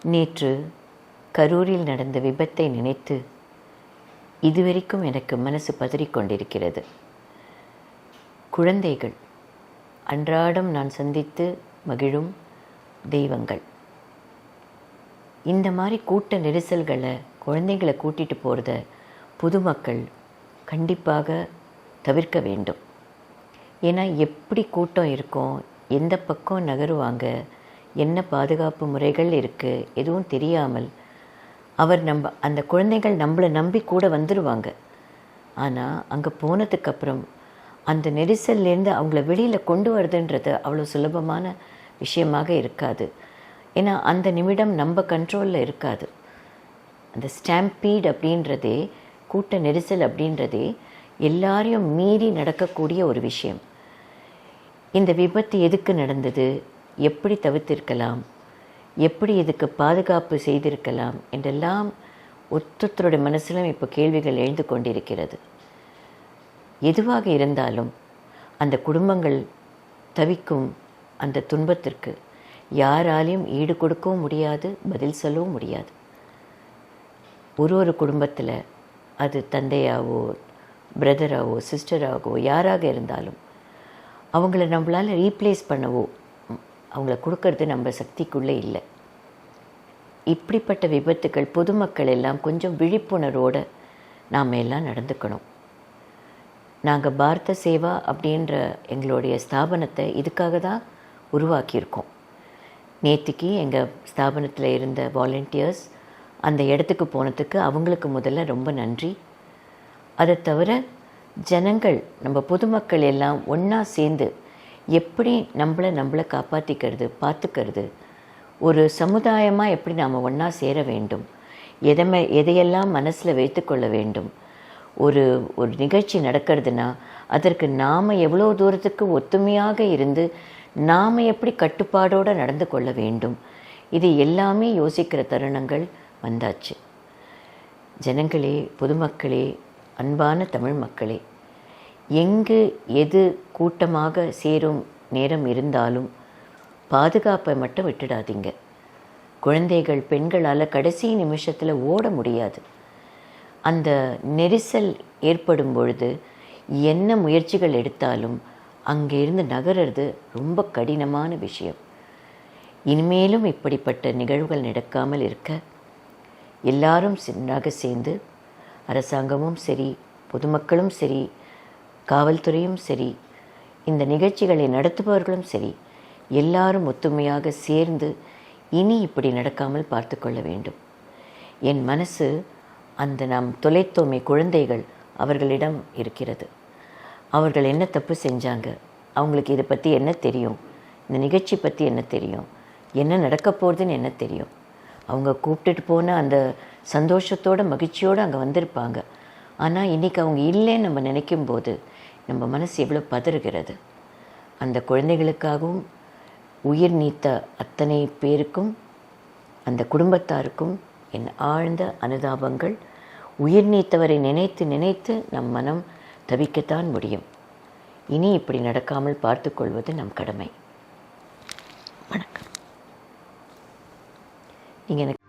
நேற்று கரூரில் நடந்த விபத்தை நினைத்து இதுவரைக்கும் எனக்கு மனசு பதறிக்கொண்டிருக்கிறது. குழந்தைகள் அன்றாடம் நான் சந்தித்து மகிழும் தெய்வங்கள். இந்த மாதிரி கூட்ட நெரிசல்களை குழந்தைகளை கூட்டிகிட்டு போகிறத பொதுமக்கள் கண்டிப்பாக தவிர்க்க வேண்டும். ஏன்னா எப்படி கூட்டம் இருக்கும், எந்த பக்கம் நகருவாங்க, என்ன பாதுகாப்பு முறைகள் இருக்குது எதுவும் தெரியாமல் அந்த குழந்தைகள் நம்மளை நம்பி கூட வந்துடுவாங்க. ஆனால் அங்கே போனதுக்கப்புறம் அந்த நெரிசல்லேருந்து அவங்கள வெளியில் கொண்டு வருதுன்றது அவ்வளோ சுலபமான விஷயமாக இருக்காது. ஏன்னா அந்த நிமிடம் நம்ம கண்ட்ரோலில் இருக்காது. அந்த ஸ்டாம்பீட் அப்படின்றதே, கூட்ட நெரிசல் அப்படின்றதே எல்லாரையும் மீறி நடக்கக்கூடிய ஒரு விஷயம். இந்த விபத்து எதுக்கு நடந்தது, எப்படி தவிர்த்திருக்கலாம், எப்படி இதுக்கு பாதுகாப்பு செய்திருக்கலாம் என்றெல்லாம் ஒருத்தருடைய மனசிலும் இப்போ கேள்விகள் எழுந்து கொண்டிருக்கிறது. எதுவாக இருந்தாலும் அந்த குடும்பங்கள் தவிக்கும் அந்த துன்பத்திற்கு யாராலையும் ஈடு கொடுக்கவும் முடியாது, பதில் சொல்லவும் முடியாது. ஒரு குடும்பத்தில் அது தந்தையாவோ பிரதராவோ சிஸ்டராகவோ யாராக இருந்தாலும் அவங்கள நம்மளால் ரீப்ளேஸ் பண்ணவோ அவங்கள கொடுக்கறது நம்ம சக்திக்குள்ளே இல்லை. இப்படிப்பட்ட விபத்துக்கள் பொதுமக்கள் எல்லாம் கொஞ்சம் விழிப்புணர்வோடு நாம் எல்லாம் நடந்துக்கணும். நாங்கள் பாரத சேவா அப்படின்ற எங்களுடைய ஸ்தாபனத்தை இதுக்காக தான் உருவாக்கியிருக்கோம். நேற்றுக்கு எங்கள் ஸ்தாபனத்தில் இருந்த வாலண்டியர்ஸ் அந்த இடத்துக்கு போனதுக்கு அவங்களுக்கு முதல்ல ரொம்ப நன்றி. அதை தவிர ஜனங்கள், நம்ம பொதுமக்கள் எல்லாம் ஒன்றா சேர்ந்து எப்படி நம்மளை காப்பாற்றிக்கிறது, பார்த்துக்கிறது, ஒரு சமுதாயமாக எப்படி நாம் ஒன்றா சேர வேண்டும், எதையெல்லாம் மனசில் வைத்து கொள்ள வேண்டும். ஒரு நிகழ்ச்சி நடக்கிறதுனா அதற்கு நாம் எவ்வளோ தூரத்துக்கு ஒத்துமையாக இருந்து நாம் எப்படி கட்டுப்பாடோடு நடந்து கொள்ள வேண்டும், இது எல்லாமே யோசிக்கிற தருணங்கள் வந்தாச்சு. ஜனங்களே, பொதுமக்களே, அன்பான தமிழ் மக்களே, எங்கு எது கூட்டமாக சேரும் நேரம் இருந்தாலும் பாதுகாப்பை மட்டும் விட்டுடாதீங்க. குழந்தைகள், பெண்களால் கடைசி நிமிஷத்தில் ஓட முடியாது. அந்த நெரிசல் ஏற்படும் பொழுது என்ன முயற்சிகள் எடுத்தாலும் அங்கேருந்து நகர்றது ரொம்ப கடினமான விஷயம். இனிமேலும் இப்படிப்பட்ட நிகழ்வுகள் நடக்காமல் இருக்க எல்லாரும் சின்னாக சேர்ந்து, அரசாங்கமும் சரி, பொதுமக்களும் சரி, காவல்துறையும் சரி, இந்த நிகழ்ச்சிகளை நடத்துபவர்களும் சரி, எல்லாரும் ஒத்துமையாக சேர்ந்து இனி இப்படி நடக்காமல் பார்த்து கொள்ள வேண்டும். என் மனசு அந்த நாம் தொலைத்தோமே குழந்தைகள் அவர்களிடம் இருக்கிறது. அவர்கள் என்ன தப்பு செஞ்சாங்க, அவங்களுக்கு இதை பற்றி என்ன தெரியும், இந்த நிகழ்ச்சி பற்றி என்ன தெரியும், என்ன நடக்க போகிறதுன்னு என்ன தெரியும். அவங்க கூப்பிட்டுட்டு போன அந்த சந்தோஷத்தோடு மகிழ்ச்சியோடு அங்கே வந்திருப்பாங்க. ஆனால் இன்றைக்கி அவங்க இல்லைன்னு நம்ம நினைக்கும் போது நம்ம மனசு எவ்வளோ பதறுகிறது. அந்த குழந்தைகளுக்காகவும் உயிர் நீத்த அத்தனை பேருக்கும், அந்த குடும்பத்தாருக்கும் என் ஆழ்ந்த அனுதாபங்கள். உயிர் நீத்தவரை நினைத்து நினைத்து நம் மனம் தவிக்கத்தான் முடியும். இனி இப்படி நடக்காமல் பார்த்து கொள்வது நம் கடமை. வணக்கம். நீங்கள் எனக்கு